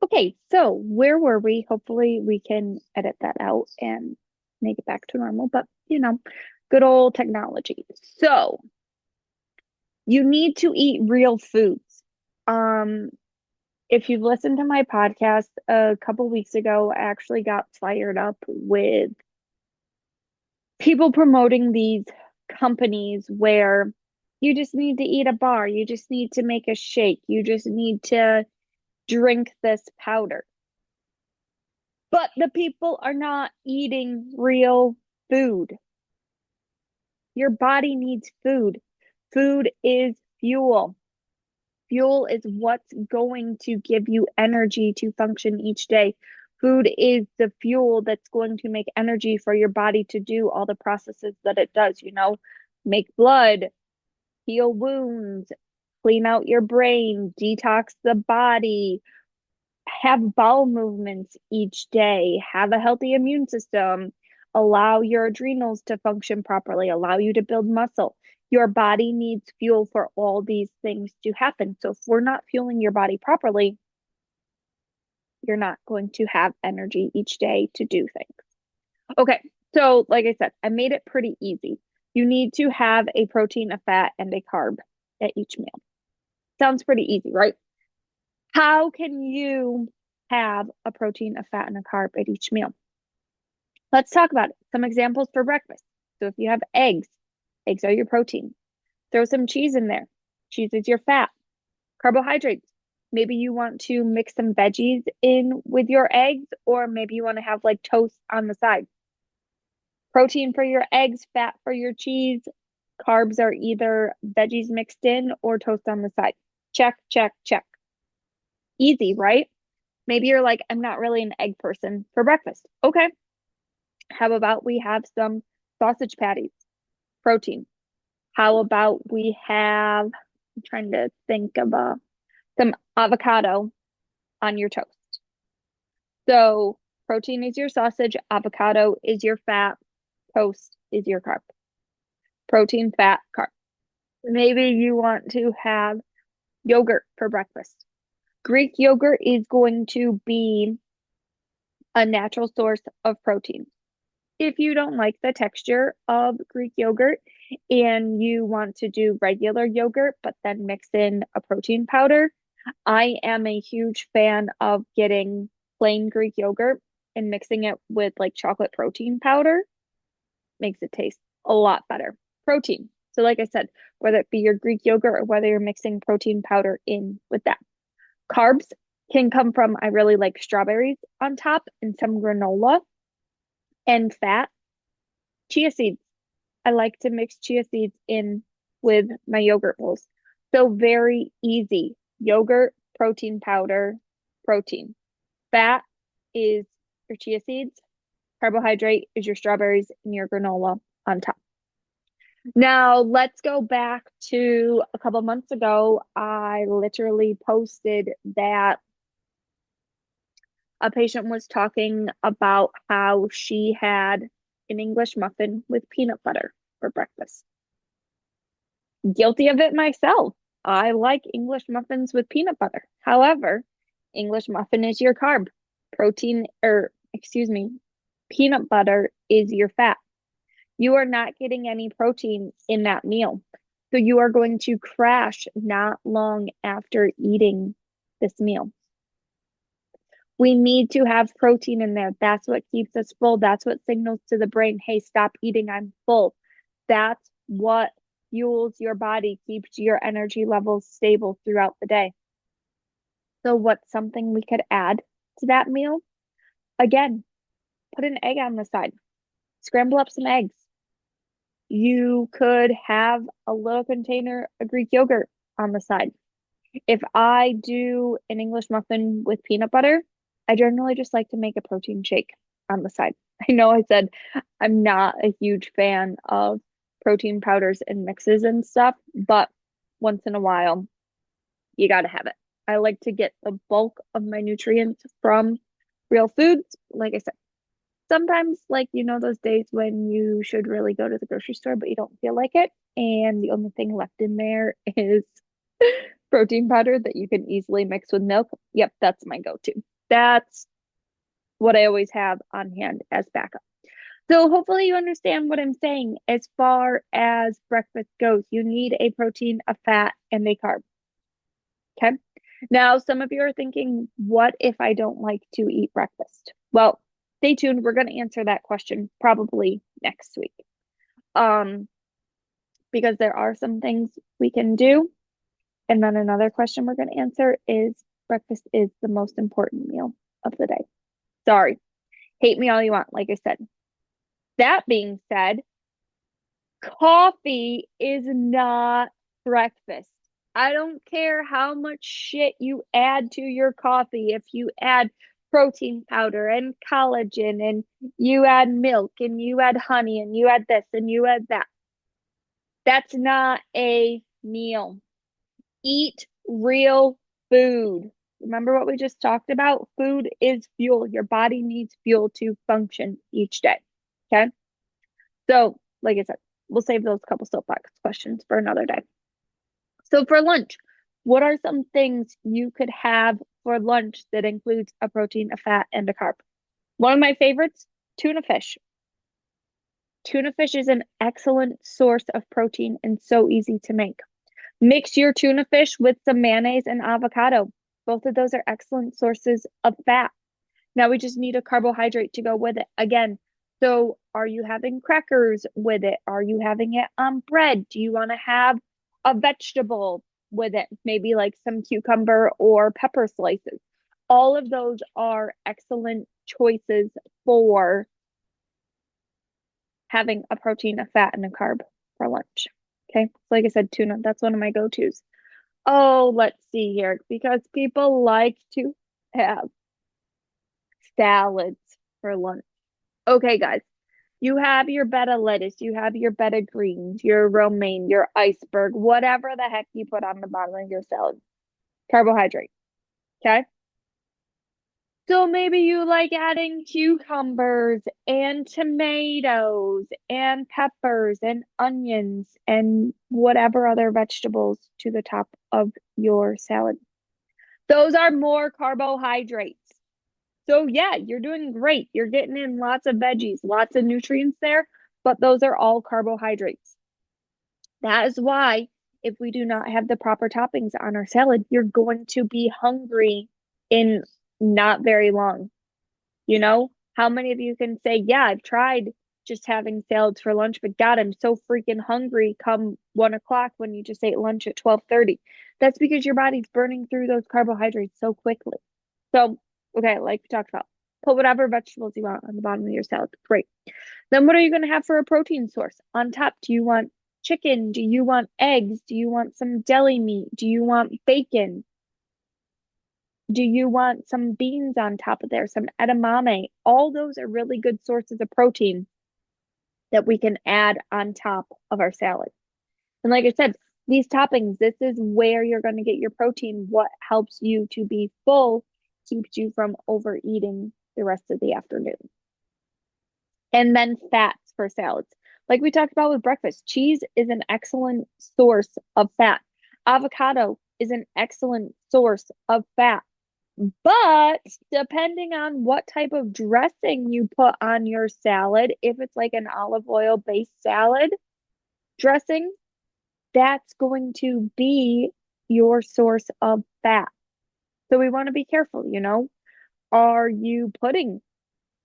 Okay, so where were we? Hopefully we can edit that out and make it back to normal, but good old technology. So you need to eat real foods. Um, if you've listened to my podcast a couple weeks ago, I actually got fired up with people promoting these companies where you just need to eat a bar, you just need to make a shake, you just need to drink this powder. But the people are not eating real food. Your body needs food. Food is fuel. Fuel is what's going to give you energy to function each day. Food is the fuel that's going to make energy for your body to do all the processes that it does, make blood, heal wounds, clean out your brain, detox the body, have bowel movements each day, have a healthy immune system, allow your adrenals to function properly, allow you to build muscle. Your body needs fuel for all these things to happen. So if we're not fueling your body properly, you're not going to have energy each day to do things. Okay, so like I said, I made it pretty easy. You need to have a protein, a fat, and a carb at each meal. Sounds pretty easy, right? How can you have a protein, a fat, and a carb at each meal? Let's talk about it. Some examples for breakfast. So if you have eggs, eggs are your protein. Throw some cheese in there. Cheese is your fat. Carbohydrates. Maybe you want to mix some veggies in with your eggs, or maybe you want to have like toast on the side. Protein for your eggs, fat for your cheese. Carbs are either veggies mixed in or toast on the side. Check, check, check. Easy, right? Maybe you're like, I'm not really an egg person for breakfast. Okay. How about we have some sausage patties, protein? How about we have, I'm trying to think of some avocado on your toast. So protein is your sausage, avocado is your fat, toast is your carb. Protein, fat, carb. Maybe you want to have yogurt for breakfast. Greek yogurt is going to be a natural source of protein. If you don't like the texture of Greek yogurt and you want to do regular yogurt, but then mix in a protein powder, I am a huge fan of getting plain Greek yogurt and mixing it with like chocolate protein powder. Makes it taste a lot better. Protein. So, like I said, whether it be your Greek yogurt or whether you're mixing protein powder in with that. Carbs can come from, I really like strawberries on top and some granola, and fat, chia seeds. I like to mix chia seeds in with my yogurt bowls. So very easy. Yogurt, protein powder, protein. Fat is your chia seeds. Carbohydrate is your strawberries and your granola on top. Now, let's go back to a couple months ago. I literally posted that a patient was talking about how she had an English muffin with peanut butter for breakfast. Guilty of it myself. I like English muffins with peanut butter. However, English muffin is your carb. Protein, or excuse me, peanut butter is your fat. You are not getting any protein in that meal. So you are going to crash not long after eating this meal. We need to have protein in there. That's what keeps us full. That's what signals to the brain, hey, stop eating, I'm full. That's what fuels your body, keeps your energy levels stable throughout the day. So, what's something we could add to that meal? Again, put an egg on the side, scramble up some eggs. You could have a little container of Greek yogurt on the side. If I do an English muffin with peanut butter, I generally just like to make a protein shake on the side. I know I said I'm not a huge fan of protein powders and mixes and stuff, but once in a while, you got to have it. I like to get the bulk of my nutrients from real foods. Like I said, sometimes, like, those days when you should really go to the grocery store, but you don't feel like it. And the only thing left in there is protein powder that you can easily mix with milk. Yep, that's my go-to. That's what I always have on hand as backup. So hopefully you understand what I'm saying as far as breakfast goes. You need a protein, a fat, and a carb. Okay. Now, some of you are thinking, what if I don't like to eat breakfast? Well, stay tuned. We're going to answer that question probably next week. Because there are some things we can do. And then another question we're going to answer is breakfast is the most important meal of the day. Sorry. Hate me all you want, like I said. That being said, coffee is not breakfast. I don't care how much shit you add to your coffee. If you add protein powder and collagen and you add milk and you add honey and you add this and you add that. That's not a meal. Eat real food. Remember what we just talked about? Food is fuel. Your body needs fuel to function each day. Okay. So, like I said, we'll save those couple soapbox questions for another day. So, for lunch, what are some things you could have for lunch that includes a protein, a fat, and a carb? One of my favorites, tuna fish. Tuna fish is an excellent source of protein and so easy to make. Mix your tuna fish with some mayonnaise and avocado. Both of those are excellent sources of fat. Now we just need a carbohydrate to go with it. Again, so are you having crackers with it? Are you having it on bread? Do you want to have a vegetable with it? Maybe like some cucumber or pepper slices. All of those are excellent choices for having a protein, a fat, and a carb for lunch. Okay. So like I said, tuna, that's one of my go-tos. Oh, let's see here, because people like to have salads for lunch. Okay, guys, you have your betta lettuce, you have your betta greens, your romaine, your iceberg, whatever the heck you put on the bottom of your salad. Carbohydrate. Okay. So maybe you like adding cucumbers and tomatoes and peppers and onions and whatever other vegetables to the top of your salad. Those are more carbohydrates. So yeah, you're doing great. You're getting in lots of veggies, lots of nutrients there, but those are all carbohydrates. That is why if we do not have the proper toppings on our salad, you're going to be hungry in not very long. You know, how many of you can say, yeah, I've tried just having salads for lunch, but God, I'm so freaking hungry come 1 o'clock when you just ate lunch at 12:30. That's because your body's burning through those carbohydrates so quickly. So, okay, like we talked about, put whatever vegetables you want on the bottom of your salad. Great. Then what are you going to have for a protein source? On top, do you want chicken? Do you want eggs? Do you want some deli meat? Do you want bacon? Do you want some beans on top of there, some edamame? All those are really good sources of protein that we can add on top of our salad. And like I said, these toppings, this is where you're going to get your protein. What helps you to be full, keeps you from overeating the rest of the afternoon. And then fats for salads. Like we talked about with breakfast, cheese is an excellent source of fat. Avocado is an excellent source of fat. But depending on what type of dressing you put on your salad, if it's like an olive oil based salad dressing, that's going to be your source of fat. So we want to be careful, you know. Are you putting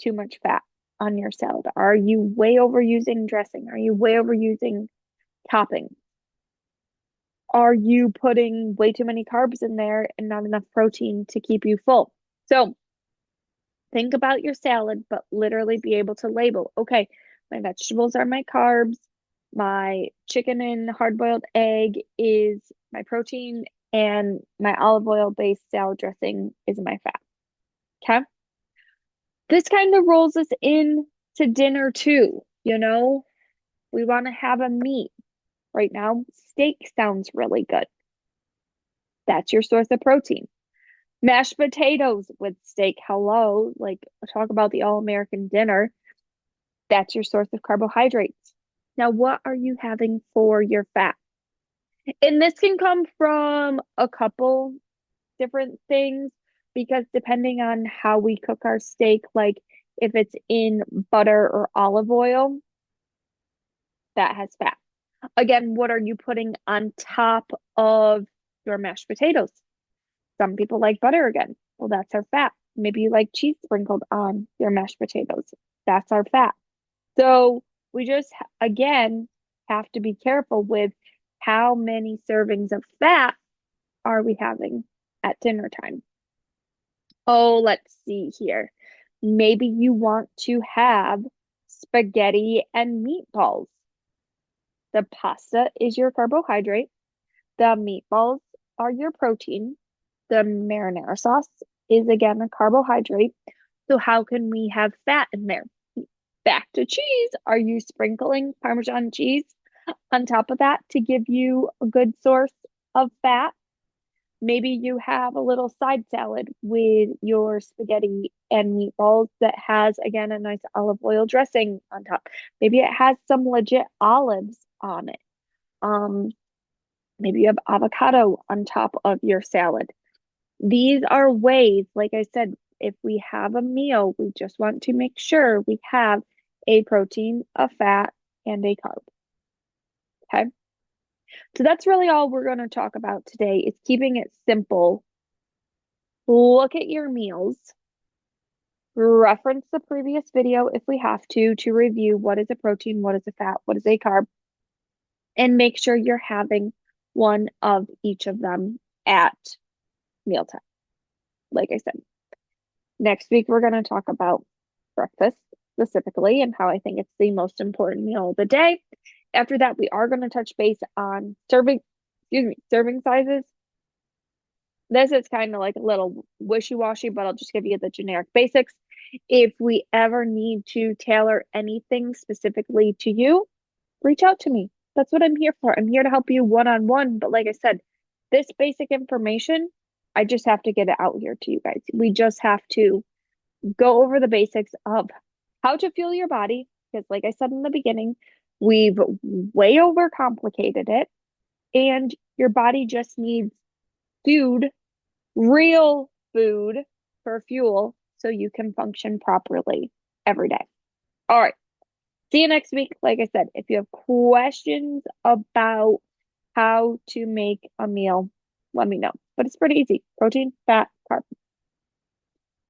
too much fat on your salad? Are you way overusing dressing? Are you way overusing topping? Are you putting way too many carbs in there and not enough protein to keep you full? So think about your salad, but literally be able to label, okay, my vegetables are my carbs, my chicken and hard-boiled egg is my protein, and my olive oil-based salad dressing is my fat. Okay? This kind of rolls us in to dinner too, you know? We want to have a meat. Right now, steak sounds really good. That's your source of protein. Mashed potatoes with steak, hello, like talk about the all-American dinner. That's your source of carbohydrates. Now, what are you having for your fat? And this can come from a couple different things because depending on how we cook our steak, like if it's in butter or olive oil, that has fat. Again, what are you putting on top of your mashed potatoes? Some people like butter again. Well, that's our fat. Maybe you like cheese sprinkled on your mashed potatoes. That's our fat. So we just, again, have to be careful with how many servings of fat are we having at dinner time. Oh, let's see here. Maybe you want to have spaghetti and meatballs. The pasta is your carbohydrate. The meatballs are your protein. The marinara sauce is again a carbohydrate. So how can we have fat in there? Back to cheese. Are you sprinkling Parmesan cheese on top of that to give you a good source of fat? Maybe you have a little side salad with your spaghetti and meatballs that has, again, a nice olive oil dressing on top. Maybe it has some legit olives on it. Um, Maybe you have avocado on top of your salad. These are ways, like I said, if we have a meal, we just want to make sure we have a protein, a fat, and a carb. Okay. So that's really all we're going to talk about today is keeping it simple. Look at your meals, reference the previous video if we have to review what is a protein, what is a fat, what is a carb, and make sure you're having one of each of them at mealtime. Like I said, next week we're going to talk about breakfast specifically and how I think it's the most important meal of the day. After that, we are going to touch base on serving sizes. This is kind of like a little wishy-washy, but I'll just give you the generic basics. If we ever need to tailor anything specifically to you, reach out to me. That's what I'm here for. I'm here to help you one-on-one. But like I said, this basic information, I just have to get it out here to you guys. We just have to go over the basics of how to fuel your body. Because like I said in the beginning, we've way overcomplicated it. And your body just needs food, real food for fuel so you can function properly every day. All right. See you next week. Like I said, if you have questions about how to make a meal, let me know. But it's pretty easy. Protein, fat,